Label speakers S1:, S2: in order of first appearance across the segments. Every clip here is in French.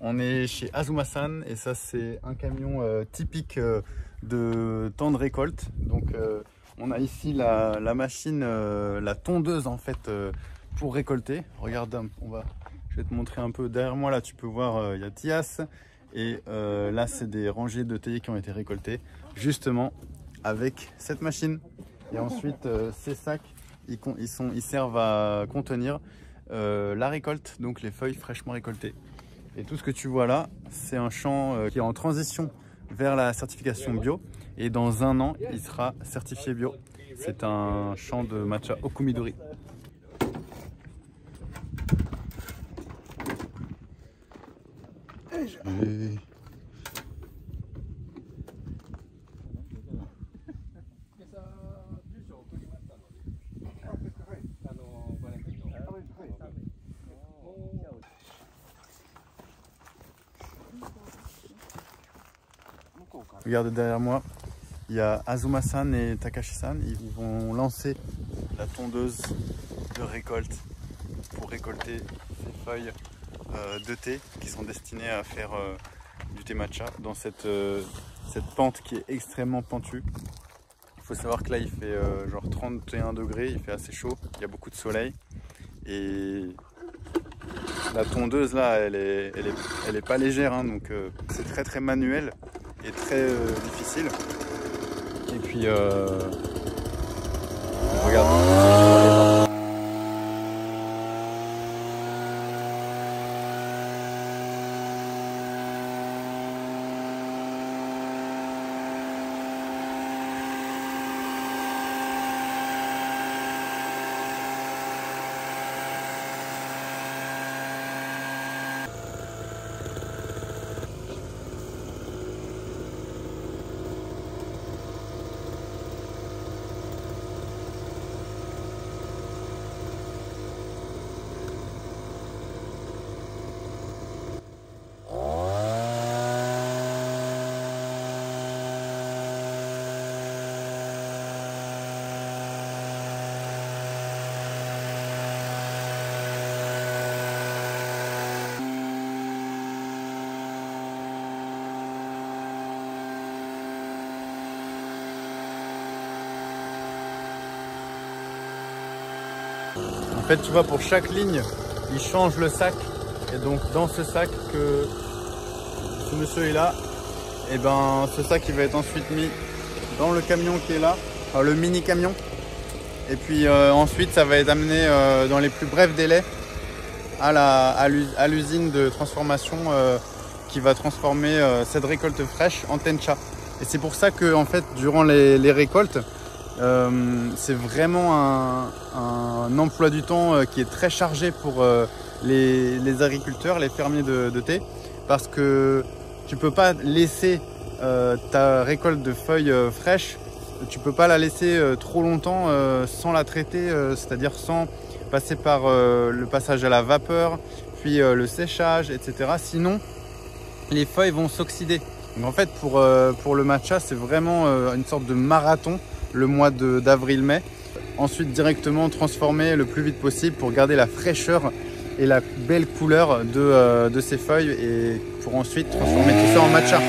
S1: On est chez Azuma-san et ça c'est un camion typique de temps de récolte. Donc on a ici la machine, la tondeuse en fait pour récolter. Regarde, je vais te montrer un peu derrière moi. Là tu peux voir il y a Tias et là c'est des rangées de théiers qui ont été récoltés justement avec cette machine. Et ensuite ces sacs ils servent à contenir la récolte, donc les feuilles fraîchement récoltées. Et tout ce que tu vois là, c'est un champ qui est en transition vers la certification bio. Et dans un an, il sera certifié bio. C'est un champ de matcha Okumidori. Regarde derrière moi, il y a Azuma-san et Takashi-san. Ils vont lancer la tondeuse de récolte pour récolter ces feuilles de thé qui sont destinées à faire du thé matcha dans cette pente qui est extrêmement pentue. Il faut savoir que là il fait genre 31 degrés, il fait assez chaud, il y a beaucoup de soleil et la tondeuse là elle est pas légère hein, donc c'est très manuel et très difficile. Et puis regarde. En fait, tu vois, pour chaque ligne, il change le sac. Et donc, dans ce sac que ce monsieur est là, et ben, ce sac, il va être ensuite mis dans le camion qui est là, enfin, le mini camion. Et puis ensuite, ça va être amené dans les plus brefs délais à l'usine de transformation qui va transformer cette récolte fraîche en tencha. Et c'est pour ça que, en fait, durant les récoltes, c'est vraiment un emploi du temps qui est très chargé pour les agriculteurs, les fermiers de thé, parce que tu peux pas laisser ta récolte de feuilles fraîches, tu peux pas la laisser trop longtemps sans la traiter, c'est-à-dire sans passer par le passage à la vapeur, puis le séchage, etc. Sinon, les feuilles vont s'oxyder. Donc en fait, pour le matcha, c'est vraiment une sorte de marathon le mois d'avril-mai. Ensuite, directement transformer le plus vite possible pour garder la fraîcheur et la belle couleur de ces feuilles et pour ensuite transformer tout ça en matcha.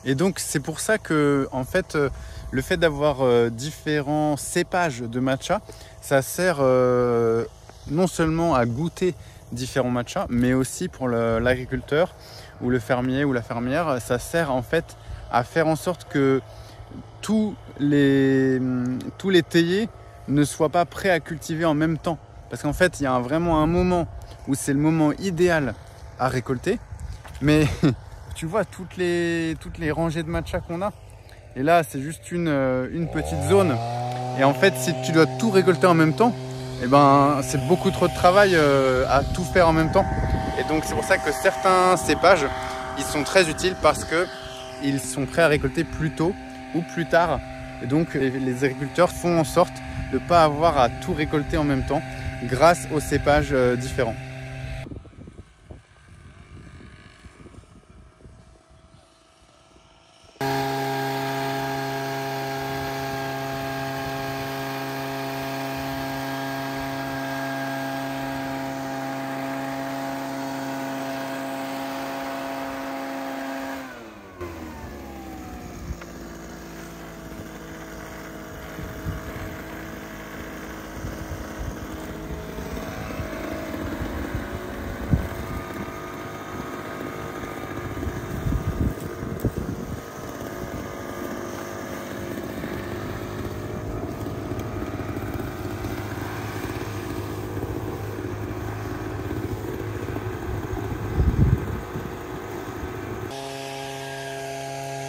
S1: Et donc c'est pour ça que en fait le fait d'avoir différents cépages de matcha, ça sert non seulement à goûter différents matchas, mais aussi pour l'agriculteur ou le fermier ou la fermière, ça sert en fait à faire en sorte que tous les théiers ne soient pas prêts à cultiver en même temps. Parce qu'en fait, il y a vraiment un moment où c'est le moment idéal à récolter, mais tu vois toutes les rangées de matcha qu'on a. Et là, c'est juste une petite zone. Et en fait, si tu dois tout récolter en même temps, eh ben, c'est beaucoup trop de travail à tout faire en même temps. Et donc c'est pour ça que certains cépages, ils sont très utiles parce que ils sont prêts à récolter plus tôt ou plus tard. Et donc les agriculteurs font en sorte de ne pas avoir à tout récolter en même temps grâce aux cépages différents.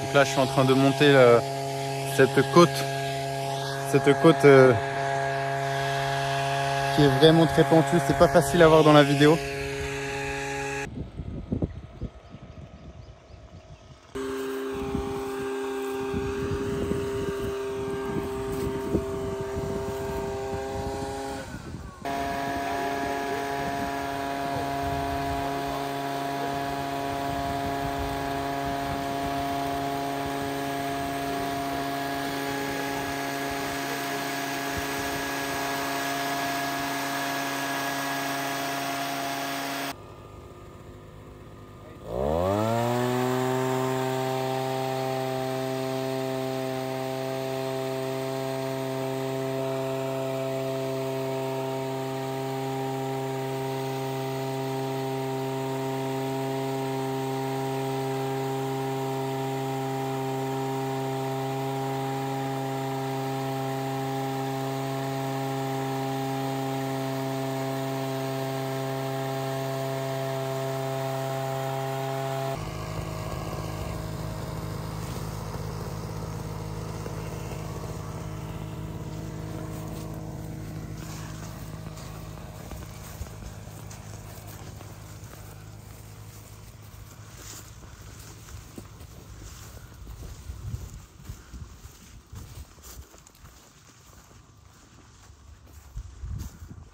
S1: Donc là, je suis en train de monter cette côte qui est vraiment très pentue. C'est pas facile à voir dans la vidéo.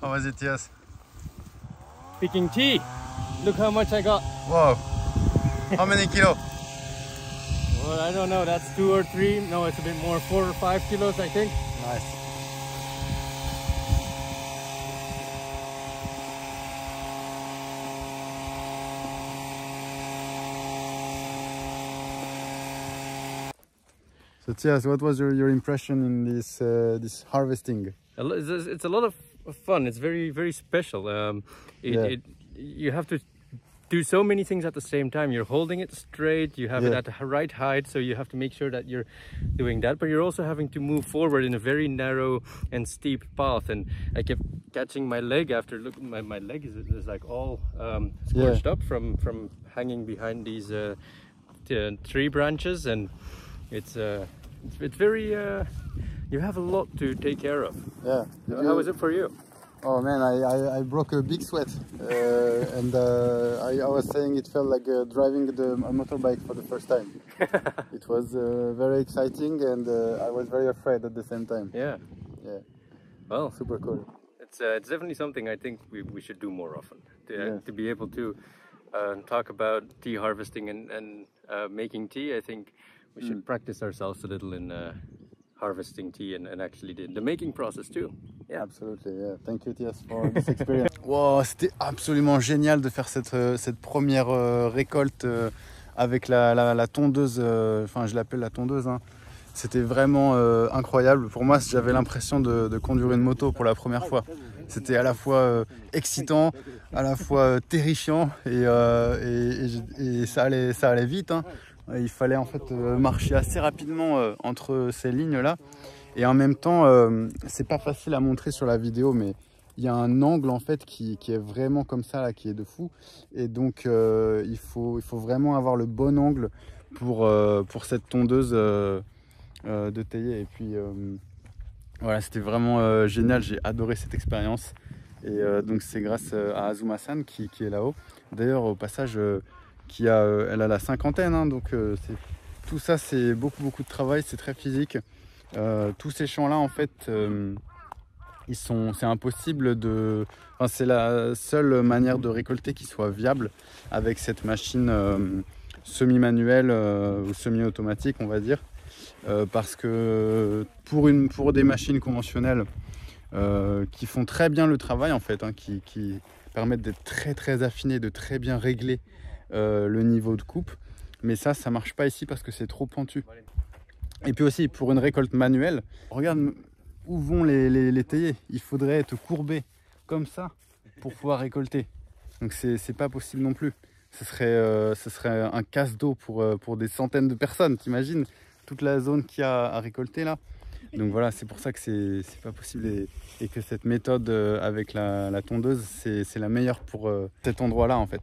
S1: How was it, Tias?
S2: Picking tea. Look how much I got.
S1: Wow. How many kilos?
S2: Well, I don't know. That's 2 or 3. No, it's a bit more. 4 or 5 kilos, I think.
S1: Nice. So Tias, what was your impression in this harvesting?
S2: It's a lot of fun. It's very, very special. You have to do so many things at the same time. You're holding it straight, you have it at the right height, so you have to make sure that you're doing that, but you're also having to move forward in a very narrow and steep path. And I kept catching my leg after looking. My leg is like all scorched up from hanging behind these tree branches, and it's very you have a lot to take care of.
S1: Yeah.
S2: How was it for you?
S1: Oh man, I broke a big sweat, and I was saying it felt like driving a motorbike for the first time. It was very exciting, and I was very afraid at the same time.
S2: Yeah. Well,
S1: super cool.
S2: It's definitely something I think we should do more often. To be able to talk about tea harvesting and making tea. I think we should practice ourselves a little in harvesting tea and actually the making process too.
S1: Yeah. Absolutely, yeah. Thank you, Tias, for this experience. Wow, c'était absolument génial de faire cette première récolte avec la tondeuse, enfin je l'appelle la tondeuse, hein. C'était vraiment incroyable. Pour moi, j'avais l'impression de conduire une moto pour la première fois. C'était à la fois excitant, à la fois terrifiant, et ça allait vite, hein. Il fallait en fait marcher assez rapidement entre ces lignes-là. Et en même temps, c'est pas facile à montrer sur la vidéo, mais il y a un angle en fait qui est vraiment comme ça, là, qui est de fou. Et donc, il faut vraiment avoir le bon angle pour cette tondeuse de thayer. Et puis, voilà, c'était vraiment génial. J'ai adoré cette expérience. Et donc, c'est grâce à Azuma-san qui est là-haut. D'ailleurs, au passage, elle a la cinquantaine, hein, donc tout ça, c'est beaucoup de travail, c'est très physique. Tous ces champs-là, en fait, c'est impossible de... Enfin, c'est la seule manière de récolter qui soit viable avec cette machine semi-manuelle ou semi-automatique, on va dire. Parce que pour des machines conventionnelles qui font très bien le travail, en fait, hein, qui permettent d'être très affinées, de très bien régler le niveau de coupe, mais ça marche pas ici parce que c'est trop pentu. Et puis aussi, pour une récolte manuelle, regarde où vont les théiers. Il faudrait être courbé comme ça pour pouvoir récolter. Donc c'est pas possible non plus. Ce serait un casse d'eau pour des centaines de personnes, t'imagines toute la zone qu'il y a à récolter là. Donc voilà, c'est pour ça que c'est pas possible et que cette méthode avec la tondeuse, c'est la meilleure pour cet endroit là en fait.